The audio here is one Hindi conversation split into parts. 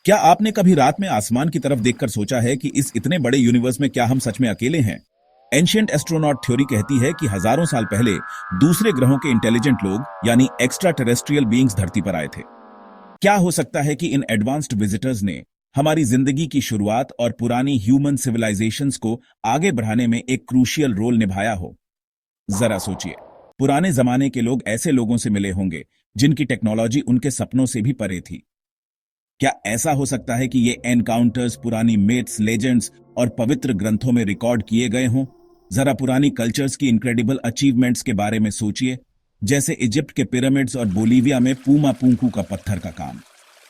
क्या आपने कभी रात में आसमान की तरफ देखकर सोचा है कि इस इतने बड़े यूनिवर्स में क्या हम सच में अकेले हैं? एंशियंट एस्ट्रोनॉट थ्योरी कहती है कि हजारों साल पहले दूसरे ग्रहों के इंटेलिजेंट लोग यानी एक्स्ट्रा टेरेस्ट्रियल बीइंग्स धरती पर आए थे। क्या हो सकता है कि इन एडवांस्ड विजिटर्स ने हमारी जिंदगी की शुरुआत और पुरानी ह्यूमन सिविलाइजेशंस को आगे बढ़ाने में एक क्रूशियल रोल निभाया हो? जरा सोचिए, पुराने जमाने के लोग ऐसे लोगों से मिले होंगे जिनकी टेक्नोलॉजी उनके सपनों से भी परे थी। क्या ऐसा हो सकता है कि ये एनकाउंटर्स पुरानी मिथ्स, लेजेंड्स और पवित्र ग्रंथों में रिकॉर्ड किए गए हों? जरा पुरानी कल्चर्स की इनक्रेडिबल अचीवमेंट्स के बारे में सोचिए, जैसे इजिप्ट के पिरामिड्स और बोलीविया में पूमा पूंकू का पत्थर का काम।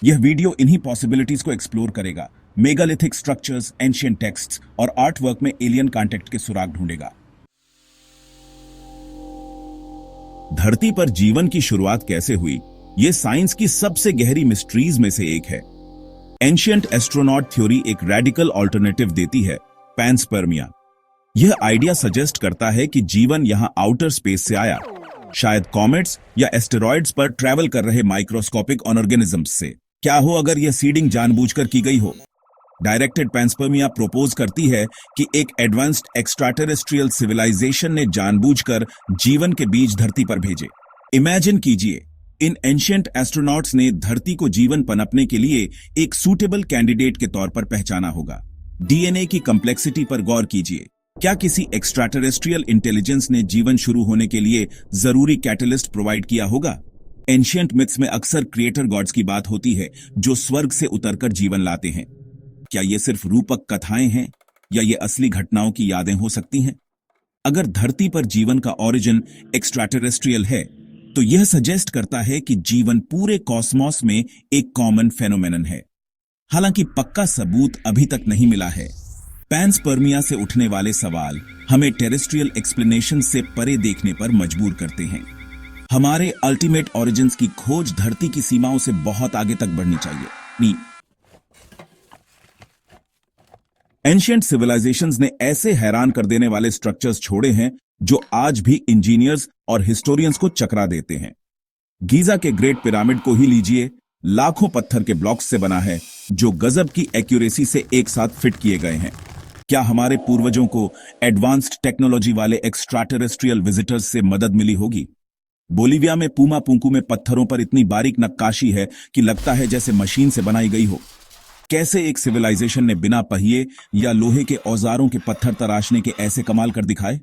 यह वीडियो इन्हीं पॉसिबिलिटीज को एक्सप्लोर करेगा। मेगालिथिक स्ट्रक्चर्स, एंशिएंट टेक्स्ट्स और आर्ट वर्क में एलियन कॉन्टेक्ट के सुराग ढूंढेगा। धरती पर जीवन की शुरुआत कैसे हुई, यह साइंस की सबसे गहरी मिस्ट्रीज में से एक है। एंशिएंट एस्ट्रोनॉट थ्योरी एक रेडिकल ऑल्टरनेटिव देती है, पैनस्पर्मिया। यह आइडिया सजेस्ट करता है कि जीवन यहां आउटर स्पेस से आया, शायद कॉमेट्स या एस्टेरॉइड्स पर ट्रैवल कर रहे माइक्रोस्कोपिक ऑर्गेनिजम्स से। क्या हो अगर यह सीडिंग जानबूझकर की गई हो? डायरेक्टेड पैनस्पर्मिया प्रोपोज करती है कि एक एडवांस्ड एक्स्ट्राटेरेस्ट्रियल सिविलाइजेशन ने जानबूझकर जीवन के बीज धरती पर भेजे। इमेजिन कीजिए, इन एंशिएंट एस्ट्रोनॉट्स ने धरती को जीवन पनपने के लिए एक सूटेबल कैंडिडेट के तौर पर पहचाना होगा। डीएनए की कॉम्प्लेक्सिटी पर गौर कीजिए। क्या किसी एक्स्ट्राटेरेस्ट्रियल इंटेलिजेंस ने जीवन शुरू होने के लिए जरूरी कैटलिस्ट प्रोवाइड किया होगा? एंशिएंट मिथ्स में अक्सर क्रिएटर गॉड्स की बात होती है जो स्वर्ग से उतरकर जीवन लाते हैं। क्या ये सिर्फ रूपक कथाएं हैं या ये असली घटनाओं की यादें हो सकती हैं? अगर धरती पर जीवन का ओरिजिन एक्स्ट्राटेरेस्ट्रियल है, तो यह सजेस्ट करता है कि जीवन पूरे कॉस्मॉस में एक कॉमन फेनोमेनन है। हालांकि पक्का सबूत अभी तक नहीं मिला है। पैनस्पर्मिया से उठने वाले सवाल हमें टेरेस्ट्रियल एक्सप्लेनेशन से परे देखने पर मजबूर करते हैं। हमारे अल्टीमेट ओरिजिन्स की खोज धरती की सीमाओं से बहुत आगे तक बढ़नी चाहिए। एंशिएंट सिविलाइजेशंस ने ऐसे हैरान कर देने वाले स्ट्रक्चर्स छोड़े हैं जो आज भी इंजीनियर्स और हिस्टोरियंस को चकरा देते हैं। गीजा के ग्रेट पिरामिड को ही लीजिए, लाखों पत्थर के ब्लॉक्स से बना है जो गजब की एक्यूरेसी से एक साथ फिट किए गए हैं। क्या हमारे पूर्वजों को एडवांस्ड टेक्नोलॉजी वाले एक्स्ट्राटेरेस्ट्रियल विजिटर्स से मदद मिली होगी? बोलीविया में पूमा पूंकू में पत्थरों पर इतनी बारीक नक्काशी है कि लगता है जैसे मशीन से बनाई गई हो। कैसे एक सिविलाइजेशन ने बिना पहिए या लोहे के औजारों के पत्थर तराशने के ऐसे कमाल कर दिखाए?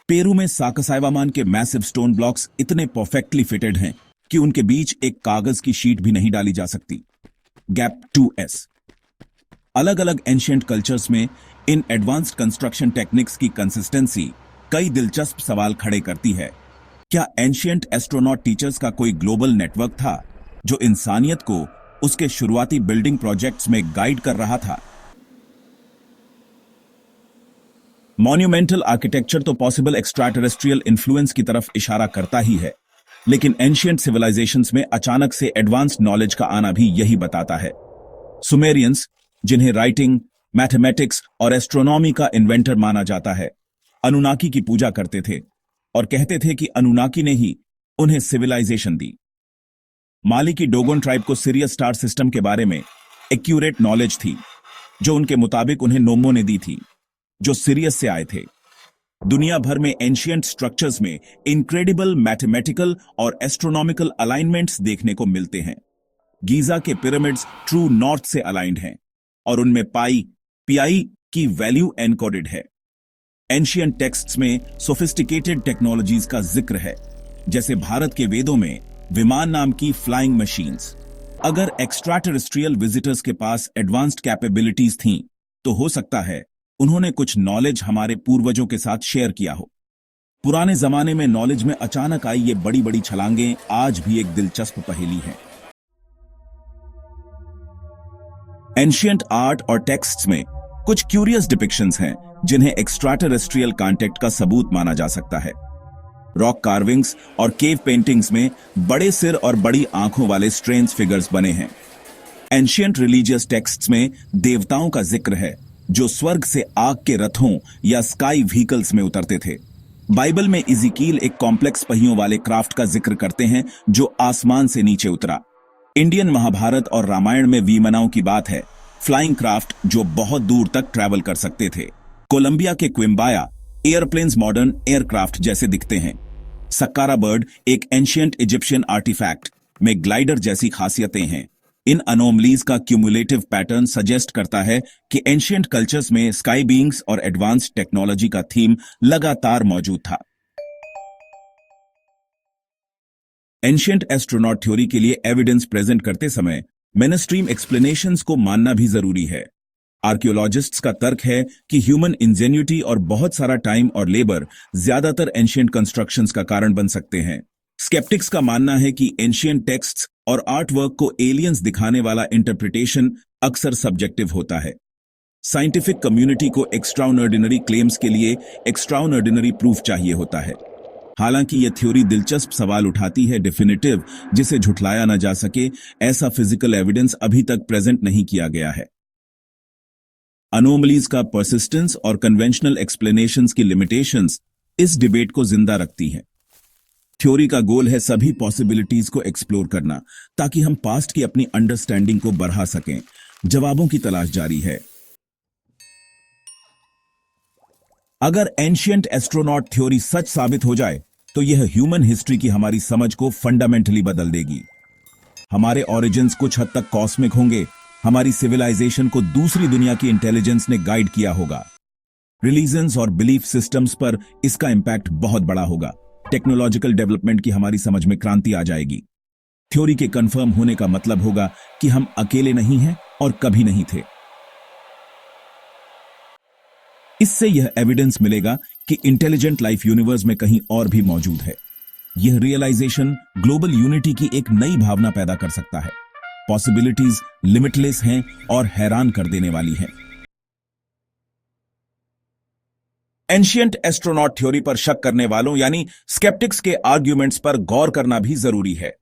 पेरू में साकसाइवामान के मैसिव स्टोन ब्लॉक्स इतने परफेक्टली फिटेड हैं कि उनके बीच एक कागज की शीट भी नहीं डाली जा सकती। Gap 2S। अलग अलग एंशिएंट कल्चर्स में इन एडवांस्ड कंस्ट्रक्शन टेक्निक्स की कंसिस्टेंसी कई दिलचस्प सवाल खड़े करती है। क्या एंशिएंट एस्ट्रोनॉट टीचर्स का कोई ग्लोबल नेटवर्क था जो इंसानियत को उसके शुरुआती बिल्डिंग प्रोजेक्ट्स में गाइड कर रहा था? मॉन्यूमेंटल आर्किटेक्चर तो पॉसिबल एक्स्ट्राटेरेस्ट्रियल इन्फ्लुएंस की तरफ इशारा करता ही है, लेकिन एंशिएंट सिविलाइजेशंस में अचानक से एडवांस्ड नॉलेज का आना भी यही बताता है। सुमेरियंस, जिन्हें राइटिंग, मैथमेटिक्स और एस्ट्रोनॉमी का इन्वेंटर माना जाता है, अनुनाकी की पूजा करते थे और कहते थे कि अनुनाकी ने ही उन्हें सिविलाइजेशन दी। माली की डोगोन ट्राइब को सिरियस स्टार सिस्टम के बारे में एक्यूरेट नॉलेज थी, जो उनके मुताबिक उन्हें नोमो ने दी थी, जो सीरियस से आए थे। दुनिया भर में एंशिएंट स्ट्रक्चर्स में इनक्रेडिबल मैथमेटिकल और एस्ट्रोनॉमिकल अलाइनमेंट्स देखने को मिलते हैं। गीजा के पिरामिड्स ट्रू नॉर्थ से अलाइंड हैं और उनमें पीआई की वैल्यू एनकोडेड है। एंशिएंट टेक्स्ट्स में सोफिस्टिकेटेड टेक्नोलॉजीज का जिक्र है, जैसे भारत के वेदों में विमान नाम की फ्लाइंग मशीन्स। अगर एक्स्ट्राटेरेस्ट्रियल विजिटर्स के पास एडवांस्ड कैपेबिलिटीज थीं, तो हो सकता है उन्होंने कुछ नॉलेज हमारे पूर्वजों के साथ शेयर किया हो। पुराने जमाने में नॉलेज में अचानक आई ये बड़ी बड़ी छलांगें आज भी एक दिलचस्प पहेली हैं। एंशिएंट आर्ट और टेक्स्ट्स में कुछ क्यूरियस डिपिक्शंस हैं जिन्हें एक्स्ट्राटेरेस्ट्रियल कांटेक्ट का सबूत माना जा सकता है। रॉक कार्विंग्स और केव पेंटिंग्स में बड़े सिर और बड़ी आंखों वाले स्ट्रेंज फिगर्स बने हैं। एंशिएंट रिलीजियस टेक्स्ट्स में देवताओं का जिक्र है जो स्वर्ग से आग के रथों या स्काई व्हीकल्स में उतरते थे। बाइबल में इज़िकील एक कॉम्प्लेक्स पहियों वाले क्राफ्ट का जिक्र करते हैं जो आसमान से नीचे उतरा। इंडियन महाभारत और रामायण में विमानों की बात है, फ्लाइंग क्राफ्ट जो बहुत दूर तक ट्रैवल कर सकते थे। कोलंबिया के क्विम्बाया एयरप्लेन्स मॉडर्न एयरक्राफ्ट जैसे दिखते हैं। सक्कारा बर्ड एक एंशियंट इजिप्शियन आर्टिफैक्ट में ग्लाइडर जैसी खासियतें हैं। इन अनोमलीज का क्यूमुलेटिव पैटर्न सजेस्ट करता है कि एंशियंट कल्चर्स में स्काई बीइंग्स और एडवांस्ड टेक्नोलॉजी का थीम लगातार मौजूद था। एंशियंट एस्ट्रोनॉट थ्योरी के लिए एविडेंस प्रेजेंट करते समय मेनस्ट्रीम एक्सप्लेनेशंस को मानना भी जरूरी है। आर्कियोलॉजिस्ट्स का तर्क है कि ह्यूमन इंजेन्युटी और बहुत सारा टाइम और लेबर ज्यादातर एंशियंट कंस्ट्रक्शंस का कारण बन सकते हैं। स्केप्टिक्स का मानना है कि एंशियंट टेक्स्ट्स और आर्ट वर्क को एलियंस दिखाने वाला इंटरप्रिटेशन अक्सर सब्जेक्टिव होता है। साइंटिफिक कम्युनिटी को एक्स्ट्राऑर्डिनरी क्लेम्स के लिए एक्स्ट्राऑर्डिनरी प्रूफ चाहिए होता है। हालांकि यह थ्योरी दिलचस्प सवाल उठाती है, डेफिनेटिव जिसे झुठलाया न जा सके ऐसा फिजिकल एविडेंस अभी तक प्रेजेंट नहीं किया गया है। अनोमलीज का परसिस्टेंस और कन्वेंशनल एक्सप्लेनेशंस की लिमिटेशंस इस डिबेट को जिंदा रखती हैं। थ्योरी का गोल है सभी पॉसिबिलिटीज को एक्सप्लोर करना ताकि हम पास्ट की अपनी अंडरस्टैंडिंग को बढ़ा सकें। जवाबों की तलाश जारी है। अगर एंशियंट एस्ट्रोनॉट थ्योरी सच साबित हो जाए तो यह ह्यूमन हिस्ट्री की हमारी समझ को फंडामेंटली बदल देगी। हमारे ओरिजिन्स कुछ हद तक कॉस्मिक होंगे। हमारी सिविलाइजेशन को दूसरी दुनिया की इंटेलिजेंस ने गाइड किया होगा। रिलीजन्स और बिलीफ सिस्टम्स पर इसका इंपैक्ट बहुत बड़ा होगा। टेक्नोलॉजिकल डेवलपमेंट की हमारी समझ में क्रांति आ जाएगी। थ्योरी के कंफर्म होने का मतलब होगा कि हम अकेले नहीं हैं और कभी नहीं थे। इससे यह एविडेंस मिलेगा कि इंटेलिजेंट लाइफ यूनिवर्स में कहीं और भी मौजूद है। यह रियलाइजेशन ग्लोबल यूनिटी की एक नई भावना पैदा कर सकता है। पॉसिबिलिटीज लिमिटलेस हैं और हैरान कर देने वाली हैं। एंशियंट एस्ट्रोनॉट थ्योरी पर शक करने वालों यानी स्केप्टिक्स के आर्ग्यूमेंट्स पर गौर करना भी जरूरी है।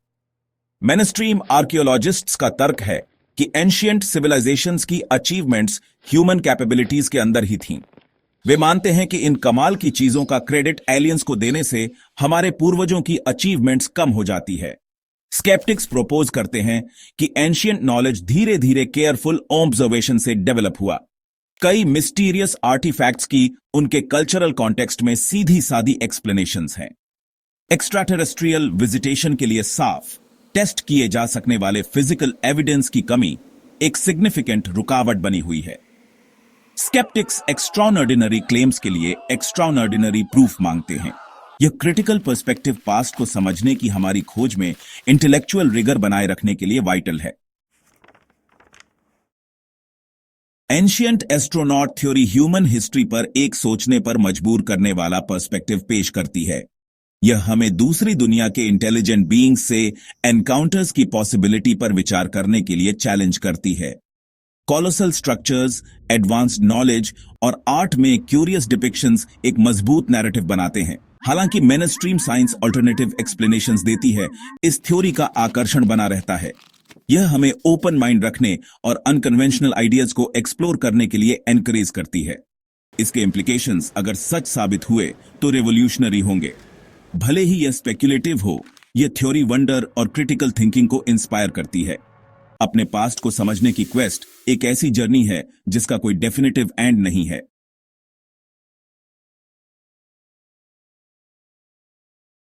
मेनस्ट्रीम आर्कियोलॉजिस्ट्स का तर्क है कि एंशियंट सिविलाइजेशंस की अचीवमेंट्स ह्यूमन कैपेबिलिटीज के अंदर ही थीं। वे मानते हैं कि इन कमाल की चीजों का क्रेडिट एलियंस को देने से हमारे पूर्वजों की अचीवमेंट्स कम हो जाती है। स्केप्टिक्स प्रोपोज करते हैं कि एंशियंट नॉलेज धीरे धीरे केयरफुल ऑब्जर्वेशन से डेवलप हुआ। कई मिस्टीरियस आर्टिफैक्ट्स की उनके कल्चरल कॉन्टेक्स्ट में सीधी सादी एक्सप्लेनेशंस हैं। एक्स्ट्राटेरेस्ट्रियल विजिटेशन के लिए साफ टेस्ट किए जा सकने वाले फिजिकल एविडेंस की कमी एक सिग्निफिकेंट रुकावट बनी हुई है। स्केप्टिक्स एक्स्ट्राऑर्डिनरी क्लेम्स के लिए एक्स्ट्राऑर्डिनरी प्रूफ मांगते हैं। यह क्रिटिकल पर्सपेक्टिव पास्ट को समझने की हमारी खोज में इंटेलेक्चुअल रिगर बनाए रखने के लिए वाइटल है। Ancient astronaut theory human history पर एक सोचने पर मजबूर करने वाला पर्सपेक्टिव पेश करती है। यह हमें दूसरी दुनिया के इंटेलिजेंट बीइंग्स से एनकाउंटर्स की पॉसिबिलिटी पर विचार करने के लिए चैलेंज करती है। कॉलोसल स्ट्रक्चर्स, एडवांस्ड नॉलेज और आर्ट में क्यूरियस डिपिक्शंस एक मजबूत नैरेटिव बनाते हैं। हालांकि मेनस्ट्रीम साइंस अल्टरनेटिव एक्सप्लेनेशंस देती है, इस थ्योरी का आकर्षण बना रहता है। यह हमें ओपन माइंड रखने और अनकन्वेंशनल आइडियाज को एक्सप्लोर करने के लिए एनकरेज करती है। इसके इम्प्लीकेशंस अगर सच साबित हुए तो रेवोल्यूशनरी होंगे। भले ही यह स्पेक्युलेटिव हो, यह थ्योरी वंडर और क्रिटिकल थिंकिंग को इंस्पायर करती है। अपने पास्ट को समझने की क्वेस्ट एक ऐसी जर्नी है जिसका कोई डेफिनेटिव एंड नहीं है।